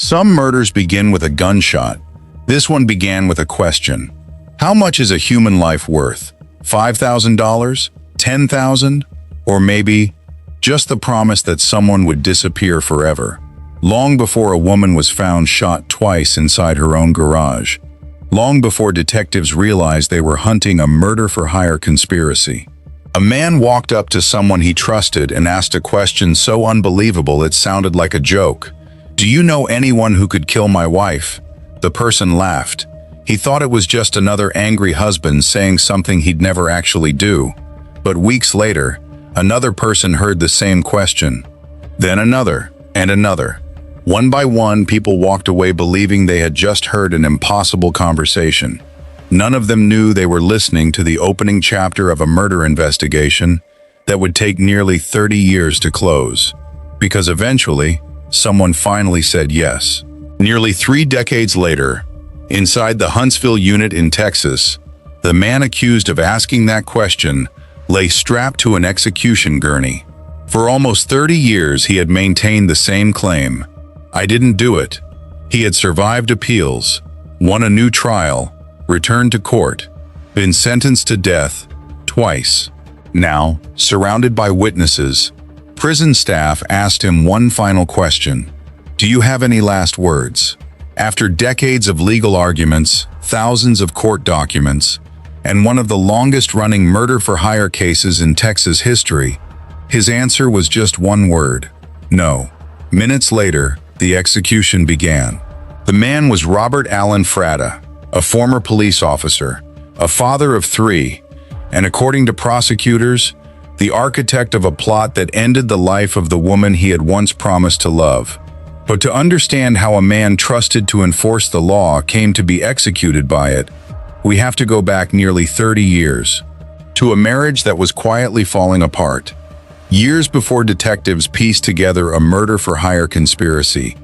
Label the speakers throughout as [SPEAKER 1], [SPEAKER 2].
[SPEAKER 1] Some murders begin with a gunshot. This one began with a question. How much is a human life worth? $5,000? $10,000? Or maybe just the promise that someone would disappear forever? Long before a woman was found shot twice inside her own garage. Long before detectives realized they were hunting a murder-for-hire conspiracy. A man walked up to someone he trusted and asked a question so unbelievable it sounded like a joke. "Do you know anyone who could kill my wife?" The person laughed. He thought it was just another angry husband saying something he'd never actually do. But weeks later, another person heard the same question. Then another, and another. One by one, people walked away believing they had just heard an impossible conversation. None of them knew they were listening to the opening chapter of a murder investigation that would take nearly 30 years to close. Because eventually, someone finally said yes. Nearly 3 decades later, inside the Huntsville unit in Texas, the man accused of asking that question lay strapped to an execution gurney. For almost 30 years, he had maintained the same claim. "I didn't do it." He had survived appeals, won a new trial, returned to court, been sentenced to death twice. Now, surrounded by witnesses, prison staff asked him one final question. "Do you have any last words?" After decades of legal arguments, thousands of court documents, and one of the longest-running murder-for-hire cases in Texas history, his answer was just one word: no. Minutes later, the execution began. The man was Robert Allen Fratta, a former police officer, a father of 3, and according to prosecutors, the architect of a plot that ended the life of the woman he had once promised to love. But to understand how a man trusted to enforce the law came to be executed by it, we have to go back nearly 30 years, to a marriage that was quietly falling apart. Years before detectives pieced together a murder-for-hire conspiracy,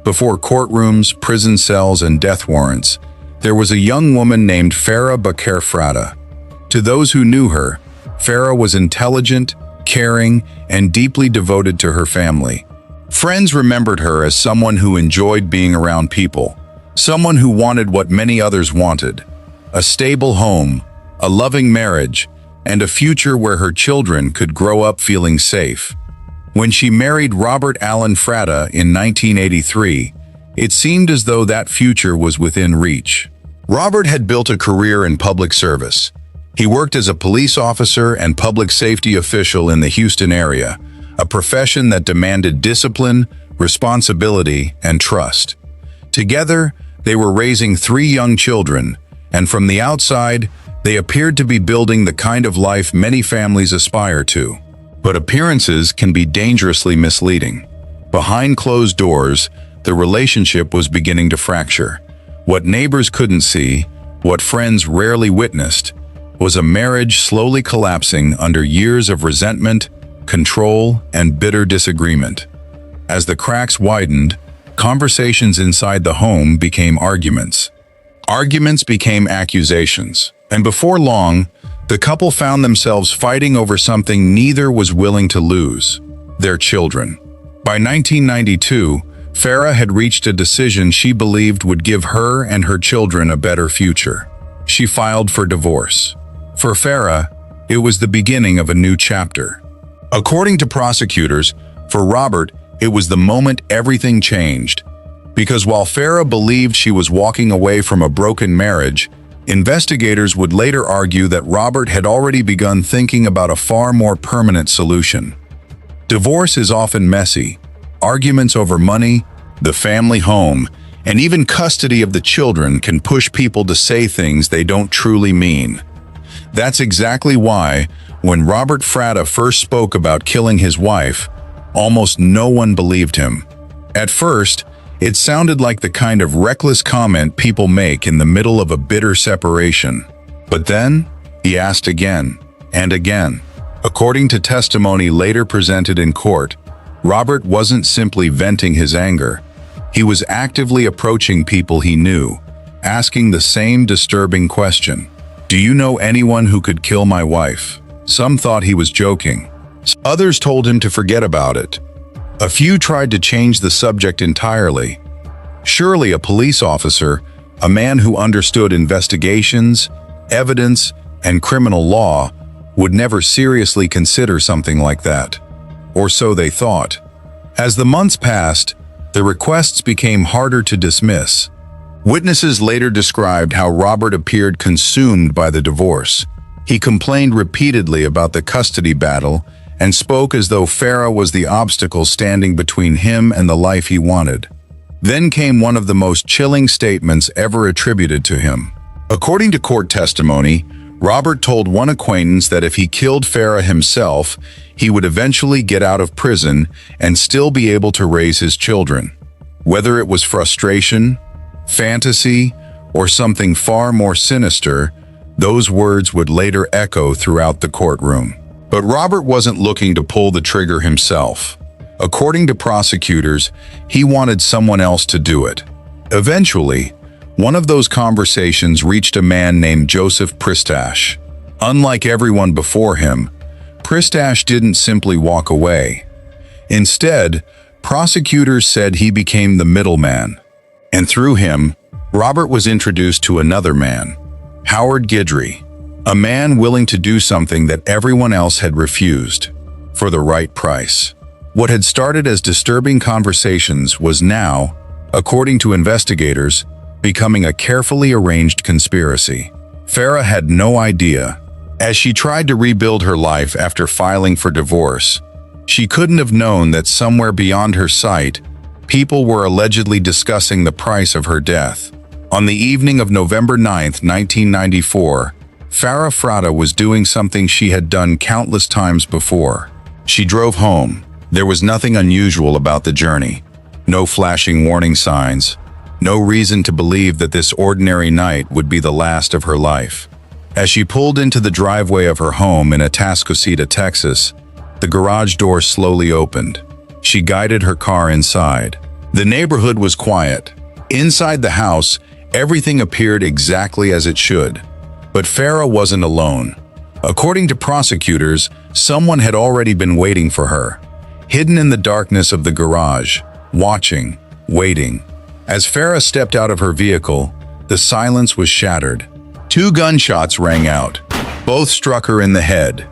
[SPEAKER 1] before courtrooms, prison cells, and death warrants, there was a young woman named Frata. To those who knew her, Farah was intelligent, caring, and deeply devoted to her family. Friends remembered her as someone who enjoyed being around people, someone who wanted what many others wanted: a stable home, a loving marriage, and a future where her children could grow up feeling safe. When she married Robert Allen Fratta in 1983, it seemed as though that future was within reach. Robert had built a career in public service. He worked as a police officer and public safety official in the Houston area, a profession that demanded discipline, responsibility, and trust. Together, they were raising 3 young children, and from the outside, they appeared to be building the kind of life many families aspire to. But appearances can be dangerously misleading. Behind closed doors, the relationship was beginning to fracture. What neighbors couldn't see, what friends rarely witnessed, was a marriage slowly collapsing under years of resentment, control, and bitter disagreement. As the cracks widened, conversations inside the home became arguments. Arguments became accusations. And before long, the couple found themselves fighting over something neither was willing to lose: their children. By 1992, Farah had reached a decision she believed would give her and her children a better future. She filed for divorce. For Farah, it was the beginning of a new chapter. According to prosecutors, for Robert, it was the moment everything changed. Because while Farah believed she was walking away from a broken marriage, investigators would later argue that Robert had already begun thinking about a far more permanent solution. Divorce is often messy. Arguments over money, the family home, and even custody of the children can push people to say things they don't truly mean. That's exactly why, when Robert Fratta first spoke about killing his wife, almost no one believed him. At first, it sounded like the kind of reckless comment people make in the middle of a bitter separation. But then, he asked again and again. According to testimony later presented in court, Robert wasn't simply venting his anger. He was actively approaching people he knew, asking the same disturbing question: "Do you know anyone who could kill my wife?" Some thought he was joking. Others told him to forget about it. A few tried to change the subject entirely. Surely a police officer, a man who understood investigations, evidence, and criminal law, would never seriously consider something like that. Or so they thought. As the months passed, the requests became harder to dismiss. Witnesses later described how Robert appeared consumed by the divorce. He complained repeatedly about the custody battle and spoke as though Frata was the obstacle standing between him and the life he wanted. Then came one of the most chilling statements ever attributed to him. According to court testimony, Robert told one acquaintance that if he killed Frata himself, he would eventually get out of prison and still be able to raise his children. Whether it was frustration, fantasy, or something far more sinister, those words would later echo throughout the courtroom. But Robert wasn't looking to pull the trigger himself. According to prosecutors, he wanted someone else to do it. Eventually, one of those conversations reached a man named Joseph Pristash. Unlike everyone before him, Pristash didn't simply walk away. Instead, prosecutors said he became the middleman. And through him, Robert was introduced to another man, Howard Guidry, a man willing to do something that everyone else had refused, for the right price. What had started as disturbing conversations was now, according to investigators, becoming a carefully arranged conspiracy. Frata had no idea. As she tried to rebuild her life after filing for divorce, she couldn't have known that somewhere beyond her sight, people were allegedly discussing the price of her death. On the evening of November 9, 1994, Frata was doing something she had done countless times before. She drove home. There was nothing unusual about the journey. No flashing warning signs. No reason to believe that this ordinary night would be the last of her life. As she pulled into the driveway of her home in Atascocita, Texas, the garage door slowly opened. She guided her car inside. The neighborhood was quiet. Inside the house, everything appeared exactly as it should. But Frata wasn't alone. According to prosecutors, someone had already been waiting for her, hidden in the darkness of the garage, watching, waiting. As Frata stepped out of her vehicle, the silence was shattered. 2 gunshots rang out. Both struck her in the head.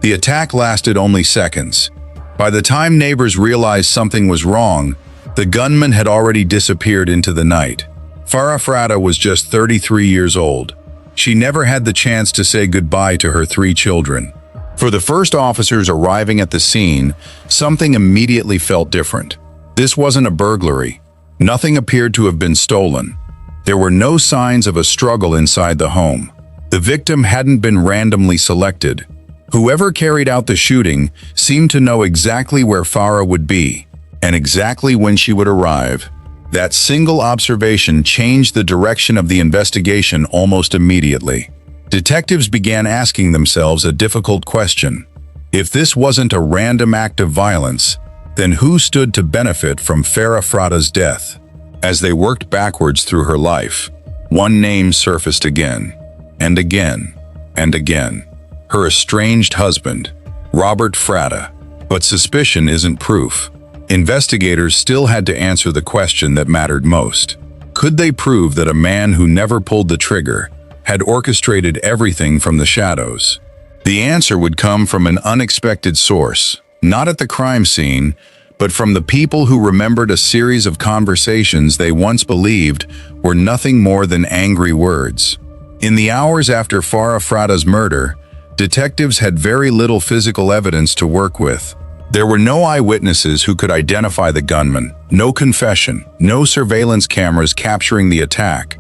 [SPEAKER 1] The attack lasted only seconds. By the time neighbors realized something was wrong, the gunman had already disappeared into the night. Frata was just 33 years old. She never had the chance to say goodbye to her 3 children. For the first officers arriving at the scene, something immediately felt different. This wasn't a burglary. Nothing appeared to have been stolen. There were no signs of a struggle inside the home. The victim hadn't been randomly selected. Whoever carried out the shooting seemed to know exactly where Frata would be, and exactly when she would arrive. That single observation changed the direction of the investigation almost immediately. Detectives began asking themselves a difficult question. If this wasn't a random act of violence, then who stood to benefit from Frata's death? As they worked backwards through her life, one name surfaced again, and again, and again. Her estranged husband, Robert Frata. But suspicion isn't proof. Investigators still had to answer the question that mattered most. Could they prove that a man who never pulled the trigger had orchestrated everything from the shadows? The answer would come from an unexpected source, not at the crime scene, but from the people who remembered a series of conversations they once believed were nothing more than angry words. In the hours after Frata's murder, detectives had very little physical evidence to work with. There were no eyewitnesses who could identify the gunman, no confession, no surveillance cameras capturing the attack.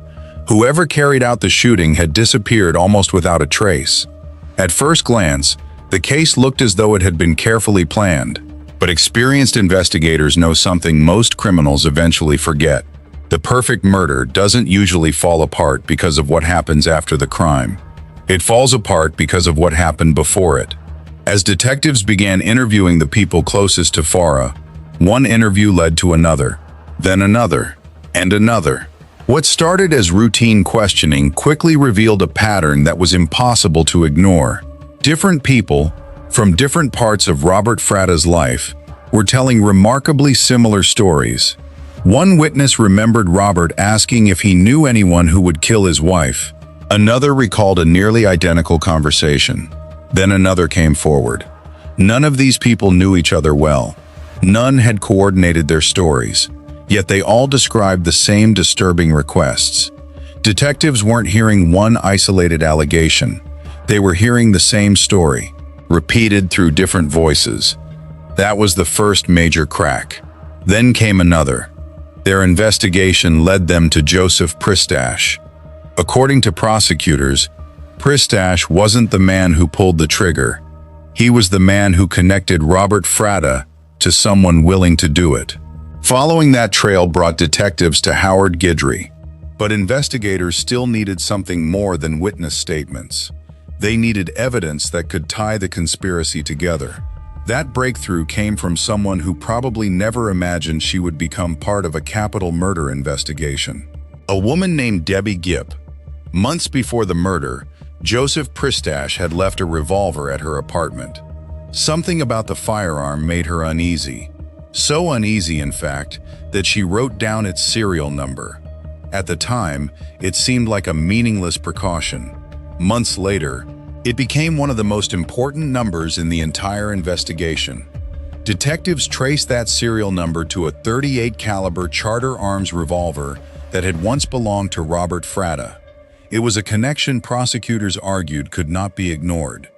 [SPEAKER 1] Whoever carried out the shooting had disappeared almost without a trace. At first glance, the case looked as though it had been carefully planned. But experienced investigators know something most criminals eventually forget. The perfect murder doesn't usually fall apart because of what happens after the crime. It falls apart because of what happened before it. As detectives began interviewing the people closest to Frata, one interview led to another, then another, and another. What started as routine questioning quickly revealed a pattern that was impossible to ignore. Different people, from different parts of Robert Frata's life, were telling remarkably similar stories. One witness remembered Robert asking if he knew anyone who would kill his wife. Another recalled a nearly identical conversation. Then another came forward. None of these people knew each other well. None had coordinated their stories, yet they all described the same disturbing requests. Detectives weren't hearing one isolated allegation. They were hearing the same story, repeated through different voices. That was the first major crack. Then came another. Their investigation led them to Joseph Pristash. According to prosecutors, Pristash wasn't the man who pulled the trigger. He was the man who connected Robert Fratta to someone willing to do it. Following that trail brought detectives to Howard Guidry. But investigators still needed something more than witness statements. They needed evidence that could tie the conspiracy together. That breakthrough came from someone who probably never imagined she would become part of a capital murder investigation. A woman named Debbie Gipp. Months before the murder, Joseph Pristash had left a revolver at her apartment. Something about the firearm made her uneasy. So uneasy, in fact, that she wrote down its serial number. At the time, it seemed like a meaningless precaution. Months later, it became one of the most important numbers in the entire investigation. Detectives traced that serial number to a .38 caliber Charter Arms revolver that had once belonged to Robert Fratta. It was a connection prosecutors argued could not be ignored.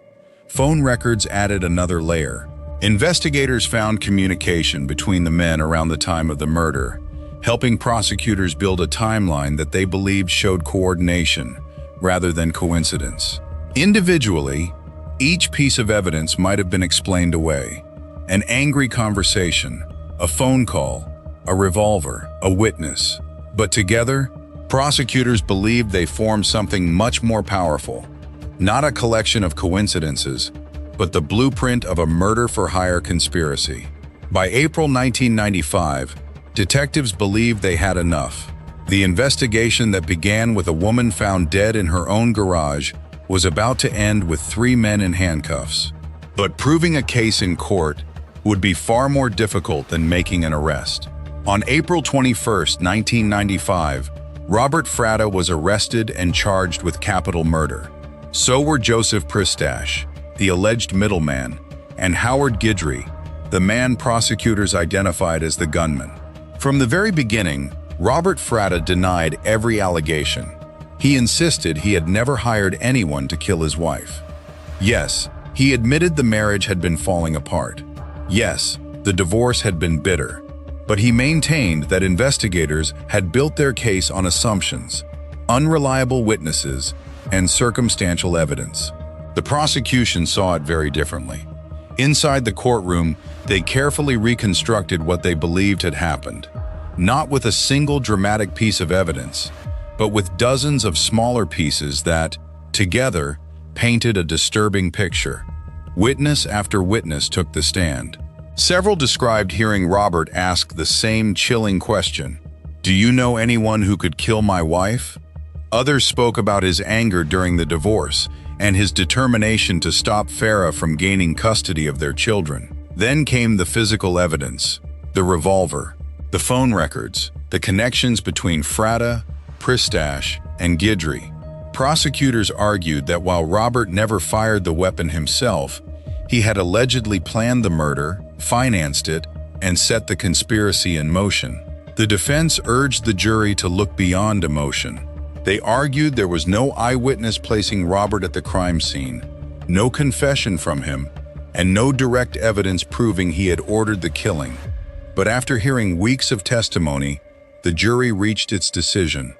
[SPEAKER 1] Phone records added another layer. Investigators found communication between the men around the time of the murder, helping prosecutors build a timeline that they believed showed coordination rather than coincidence. Individually, each piece of evidence might have been explained away. An angry conversation, a phone call, a revolver, a witness. But together, prosecutors believed they formed something much more powerful. Not a collection of coincidences, but the blueprint of a murder-for-hire conspiracy. By April 1995, detectives believed they had enough. The investigation that began with a woman found dead in her own garage was about to end with 3 men in handcuffs. But proving a case in court would be far more difficult than making an arrest. On April 21, 1995, Robert Fratta was arrested and charged with capital murder. So were Joseph Pristash, the alleged middleman, and Howard Guidry, the man prosecutors identified as the gunman. From the very beginning, Robert Fratta denied every allegation. He insisted he had never hired anyone to kill his wife. Yes, he admitted the marriage had been falling apart. Yes, the divorce had been bitter. But he maintained that investigators had built their case on assumptions, unreliable witnesses, and circumstantial evidence. The prosecution saw it very differently. Inside the courtroom, they carefully reconstructed what they believed had happened, not with a single dramatic piece of evidence, but with dozens of smaller pieces that, together, painted a disturbing picture. Witness after witness took the stand. Several described hearing Robert ask the same chilling question, "Do you know anyone who could kill my wife?" Others spoke about his anger during the divorce and his determination to stop Farah from gaining custody of their children. Then came the physical evidence, the revolver, the phone records, the connections between Fratta, Pristash, and Guidry. Prosecutors argued that while Robert never fired the weapon himself, he had allegedly planned the murder, financed it, and set the conspiracy in motion. The defense urged the jury to look beyond emotion. They argued there was no eyewitness placing Robert at the crime scene, no confession from him, and no direct evidence proving he had ordered the killing. But after hearing weeks of testimony, the jury reached its decision: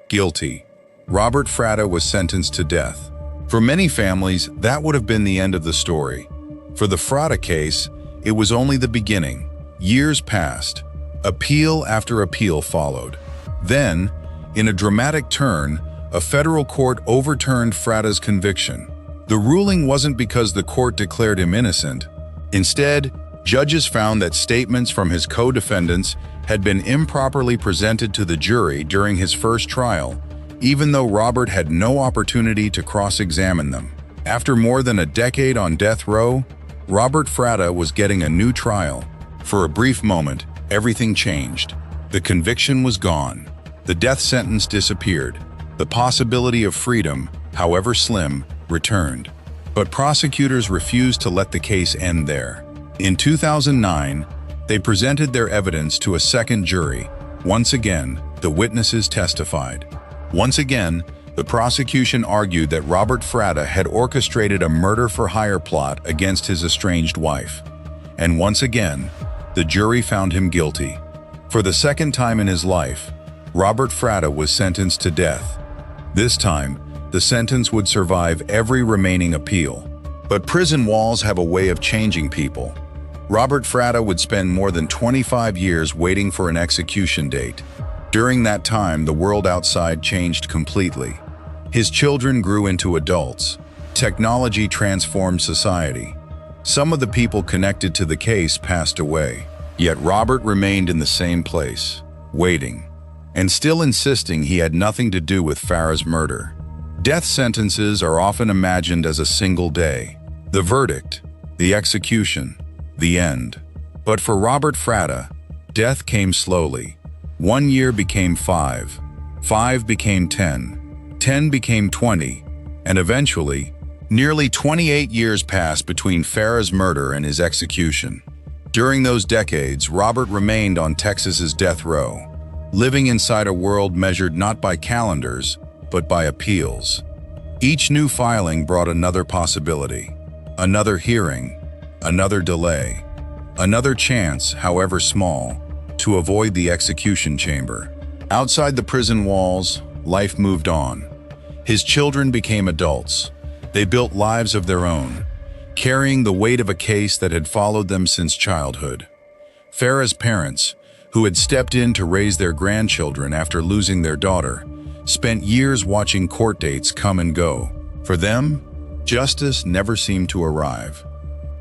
[SPEAKER 1] guilty. Robert Fratta was sentenced to death. For many families, that would have been the end of the story. For the Frata case, it was only the beginning. Years passed. Appeal after appeal followed. Then, in a dramatic turn, a federal court overturned Fratta's conviction. The ruling wasn't because the court declared him innocent. Instead, judges found that statements from his co-defendants had been improperly presented to the jury during his first trial, even though Robert had no opportunity to cross-examine them. After more than a decade on death row, Robert Fratta was getting a new trial. For a brief moment, everything changed. The conviction was gone. The death sentence disappeared. The possibility of freedom, however slim, returned. But prosecutors refused to let the case end there. In 2009, they presented their evidence to a second jury. Once again, the witnesses testified. Once again, the prosecution argued that Robert Fratta had orchestrated a murder-for-hire plot against his estranged wife. And once again, the jury found him guilty. For the second time in his life, Robert Fratta was sentenced to death. This time, the sentence would survive every remaining appeal. But prison walls have a way of changing people. Robert Fratta would spend more than 25 years waiting for an execution date. During that time, the world outside changed completely. His children grew into adults. Technology transformed society. Some of the people connected to the case passed away. Yet Robert remained in the same place, waiting, and still insisting he had nothing to do with Farah's murder. Death sentences are often imagined as a single day. The verdict, the execution, the end. But for Robert Fratta, death came slowly. 1 year became 5, 5 became 10, 10 became 20, and eventually, nearly 28 years passed between Farah's murder and his execution. During those decades, Robert remained on Texas's death row, living inside a world measured not by calendars, but by appeals. Each new filing brought another possibility, another hearing, another delay, another chance, however small, to avoid the execution chamber. Outside the prison walls, life moved on. His children became adults. They built lives of their own, carrying the weight of a case that had followed them since childhood. Farah's parents, who had stepped in to raise their grandchildren after losing their daughter, spent years watching court dates come and go. For them, justice never seemed to arrive.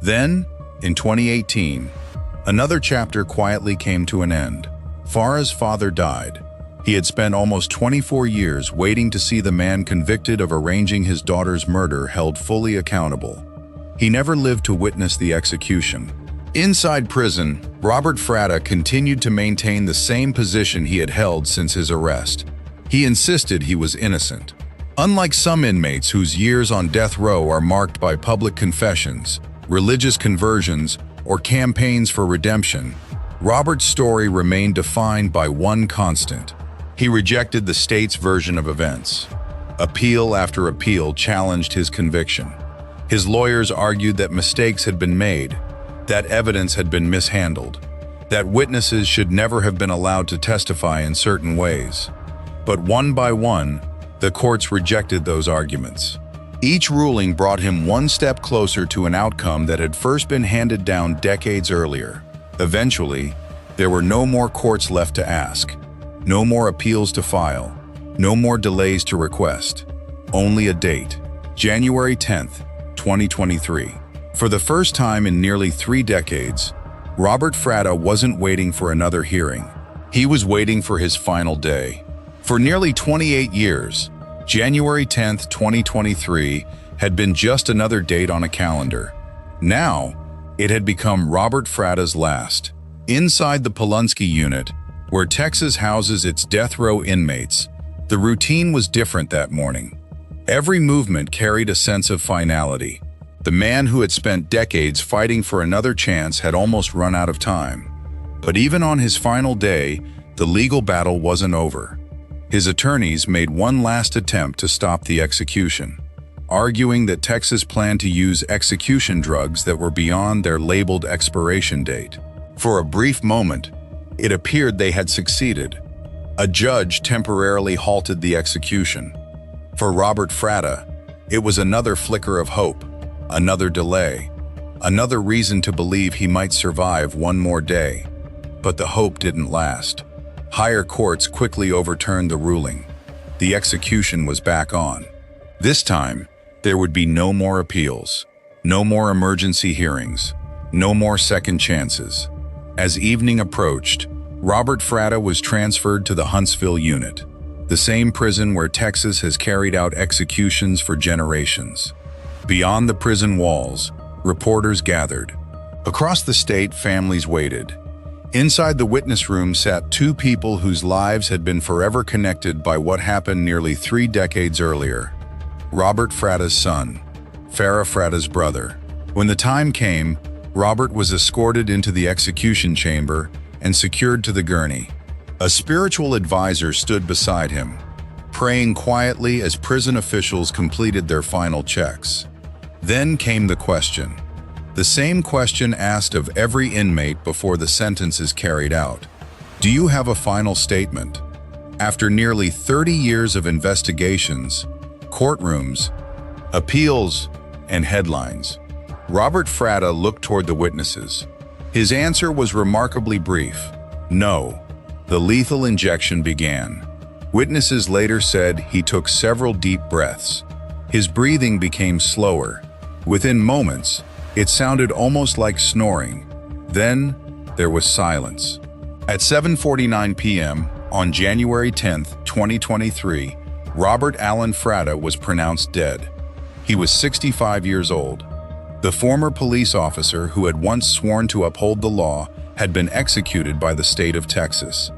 [SPEAKER 1] Then, in 2018, another chapter quietly came to an end. Farah's father died. He had spent almost 24 years waiting to see the man convicted of arranging his daughter's murder held fully accountable. He never lived to witness the execution. Inside prison, Robert Fratta continued to maintain the same position he had held since his arrest. He insisted he was innocent. Unlike some inmates whose years on death row are marked by public confessions, religious conversions, or campaigns for redemption, Robert's story remained defined by one constant. He rejected the state's version of events. Appeal after appeal challenged his conviction. His lawyers argued that mistakes had been made, that evidence had been mishandled, that witnesses should never have been allowed to testify in certain ways. But one by one, the courts rejected those arguments. Each ruling brought him one step closer to an outcome that had first been handed down decades earlier. Eventually, there were no more courts left to ask, no more appeals to file, no more delays to request. Only a date, January 10th, 2023. For the first time in nearly 3 decades, Robert Fratta wasn't waiting for another hearing. He was waiting for his final day. For nearly 28 years, January 10th, 2023 had been just another date on a calendar. Now, it had become Robert Fratta's last. Inside the Polunsky unit, where Texas houses its death row inmates, the routine was different that morning. Every movement carried a sense of finality. The man who had spent decades fighting for another chance had almost run out of time. But even on his final day, the legal battle wasn't over. His attorneys made one last attempt to stop the execution, arguing that Texas planned to use execution drugs that were beyond their labeled expiration date. For a brief moment, it appeared they had succeeded. A judge temporarily halted the execution. For Robert Fratta, it was another flicker of hope, another delay, another reason to believe he might survive one more day. But the hope didn't last. Higher courts quickly overturned the ruling. The execution was back on. This time, there would be no more appeals, no more emergency hearings, no more second chances. As evening approached, Robert Fratta was transferred to the Huntsville unit, the same prison where Texas has carried out executions for generations. Beyond the prison walls, reporters gathered. Across the state, families waited. Inside the witness room sat two people whose lives had been forever connected by what happened nearly 3 decades earlier. Robert Fratta's son, Fratta's brother. When the time came, Robert was escorted into the execution chamber and secured to the gurney. A spiritual advisor stood beside him, praying quietly as prison officials completed their final checks. Then came the question. The same question asked of every inmate before the sentence is carried out. Do you have a final statement? After nearly 30 years of investigations, courtrooms, appeals, and headlines, Robert Fratta looked toward the witnesses. His answer was remarkably brief. No. The lethal injection began. Witnesses later said he took several deep breaths. His breathing became slower. Within moments, it sounded almost like snoring. Then, there was silence. At 7:49 p.m. on January 10, 2023, Robert Allen Fratta was pronounced dead. He was 65 years old. The former police officer who had once sworn to uphold the law had been executed by the state of Texas.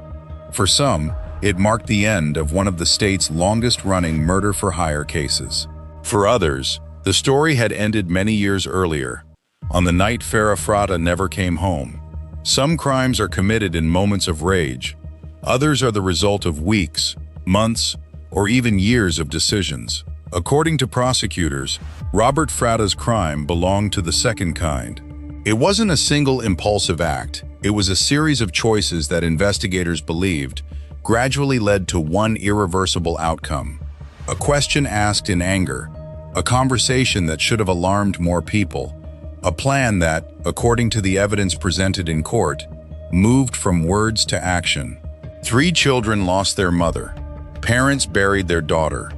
[SPEAKER 1] For some, it marked the end of one of the state's longest-running murder-for-hire cases. For others, the story had ended many years earlier, on the night Fratta never came home. Some crimes are committed in moments of rage. Others are the result of weeks, months, or even years of decisions. According to prosecutors, Robert Fratta's crime belonged to the second kind. It wasn't a single impulsive act. It was a series of choices that investigators believed gradually led to one irreversible outcome. A question asked in anger, a conversation that should have alarmed more people, a plan that, according to the evidence presented in court, moved from words to action. 3 children lost their mother. Parents buried their daughter.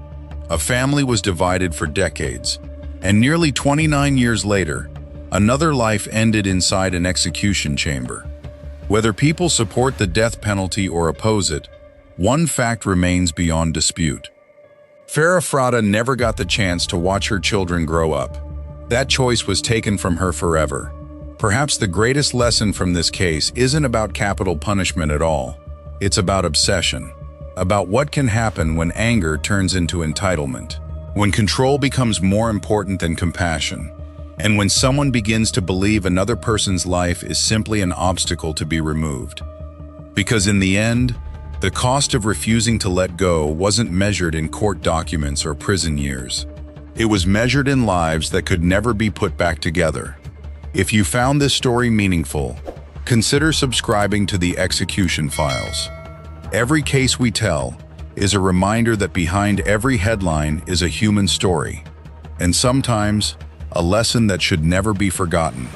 [SPEAKER 1] A family was divided for decades. And nearly 29 years later, another life ended inside an execution chamber. Whether people support the death penalty or oppose it, one fact remains beyond dispute. Fratta never got the chance to watch her children grow up. That choice was taken from her forever. Perhaps the greatest lesson from this case isn't about capital punishment at all. It's about obsession, about what can happen when anger turns into entitlement, when control becomes more important than compassion, and when someone begins to believe another person's life is simply an obstacle to be removed. Because in the end, the cost of refusing to let go wasn't measured in court documents or prison years. It was measured in lives that could never be put back together. If you found this story meaningful, consider subscribing to the Execution Files. Every case we tell is a reminder that behind every headline is a human story, and sometimes a lesson that should never be forgotten.